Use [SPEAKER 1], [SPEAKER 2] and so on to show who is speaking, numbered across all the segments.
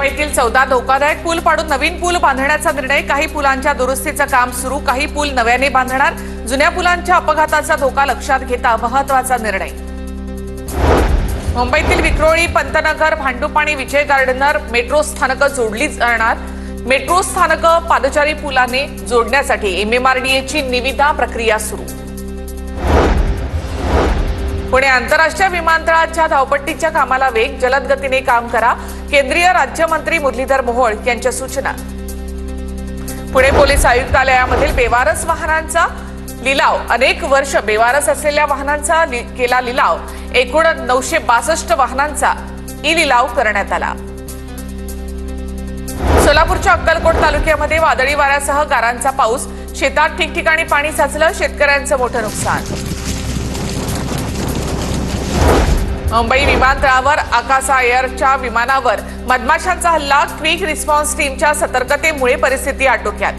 [SPEAKER 1] मुंबईतील 14 धोकादायक पूल पाडून नवीन पूल बांधण्याचा निर्णय। काही पुलांच्या दुरुस्तीचं काम सुरू, काही पूल नव्याने बांधणार। जुन्या पुलांच्या अपघाताचा धोका लक्षात घेता महत्त्वाचा निर्णय। मुंबईतील विक्रोळी, पंतनगर, भांडुपाणी, विजय गार्डनर मेट्रो स्थानकं जोडली जाणार। मेट्रो स्थानकं पादचारी पुलाने जोडण्यासाठी MMRDAची निविदा प्रक्रिया सुरू। पुणे आंतरराष्ट्रीय विमानतळाच्या धावपट्टीच्या कामाला वेग, जलद गतीने काम करा। केंद्रीय राज्यमंत्री मुरलीधर मोहोळ यांच्या सूचना। पुणे पोलीस आयुक्तालयामधील बेवारस वाहनांचा लिलाव। अनेक वर्ष बेवारस असलेल्या वाहनांचा केला लिलाव। एकूण 962 वाहनांचा लिलाव करण्यात आला। सोलापूरच्या अक्कलकोट तालुक्यामध्ये वादळी वाऱ्यासह गारांचा पाऊस। शेतात ठिकठिकाणी पाणी साचलं, शेतकऱ्यांचं मोठं नुकसान। मुंबई विमानतळावर आकाशा एअरच्या विमानावर मधमाशांचा हल्ला। क्विक रिस्पॉन्स टीमच्या सतर्कतेमुळे परिस्थिती आटोक्यात।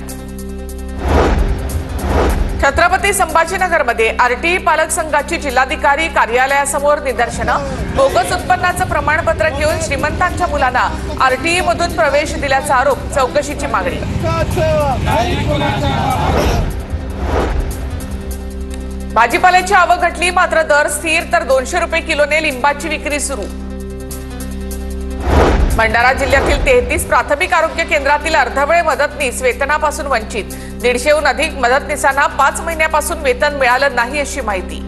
[SPEAKER 1] छत्रपती संभाजीनगरमध्ये RTE पालक संघाची जिल्हाधिकारी कार्यालयासमोर निदर्शनं। बोगस उत्पन्नाचं प्रमाणपत्र घेऊन श्रीमंतांच्या मुलांना RTE मधून प्रवेश दिल्याचा आरोप, चौकशीची मागणी। भाजीपाल्याची आवक घटली, मात्र दर स्थिर, तर 200 रुपये किलोने लिंबाची विक्री सुरू। भंडारा जिल्ह्यातील 33 प्राथमिक आरोग्य केंद्रातील अर्धवेळ मदतनीस वेतनापासून वंचित। 150हून अधिक मदतनीसांना 5 महिन्यापासून वेतन मिळालं नाही, अशी माहिती।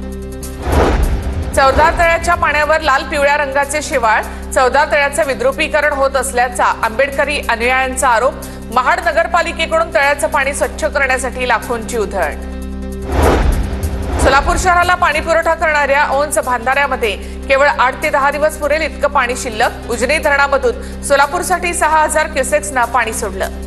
[SPEAKER 1] चौदार तळ्याच्या पाण्यावर लाल पिवळ्या रंगाचे शेवाळ। चौदार तळ्याचं विद्रुपीकरण होत असल्याचा आंबेडकरी अनुयायांचा आरोप। महाड नगरपालिकेकडून तळ्याचं पाणी स्वच्छ करण्यासाठी लाखोंची उधळण। सोलापूर शहराला पाणी पुरवठा करणाऱ्या ओंच बांधाऱ्यामध्ये केवळ 8 ते 10 दिवस पुरेल इतकं पाणी शिल्लक। उजनी धरणामधून सोलापूरसाठी 6000 क्युसेक्सना पाणी सोडलं।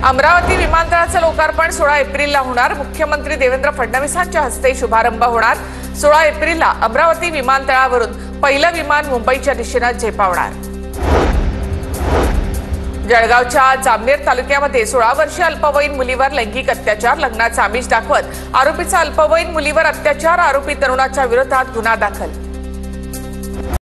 [SPEAKER 1] अमरावती विमानतळाचं लोकार्पण 16 एप्रिलला होणार। मुख्यमंत्री देवेंद्र फडणवीसांच्या हस्ते शुभारंभ होणार। 16 एप्रिलला अमरावती विमानतळावरून पहिलं विमान मुंबईच्या दिशेनं झेपावणार। जळगावच्या जामनेर तालुक्यामध्ये 16 वर्षीय अल्पवयीन मुलीवर लैंगिक अत्याचार। लग्नाचं आमिष दाखवत आरोपीचा अल्पवयीन मुलीवर अत्याचार। आरोपी तरुणाच्या विरोधात गुन्हा दाखल।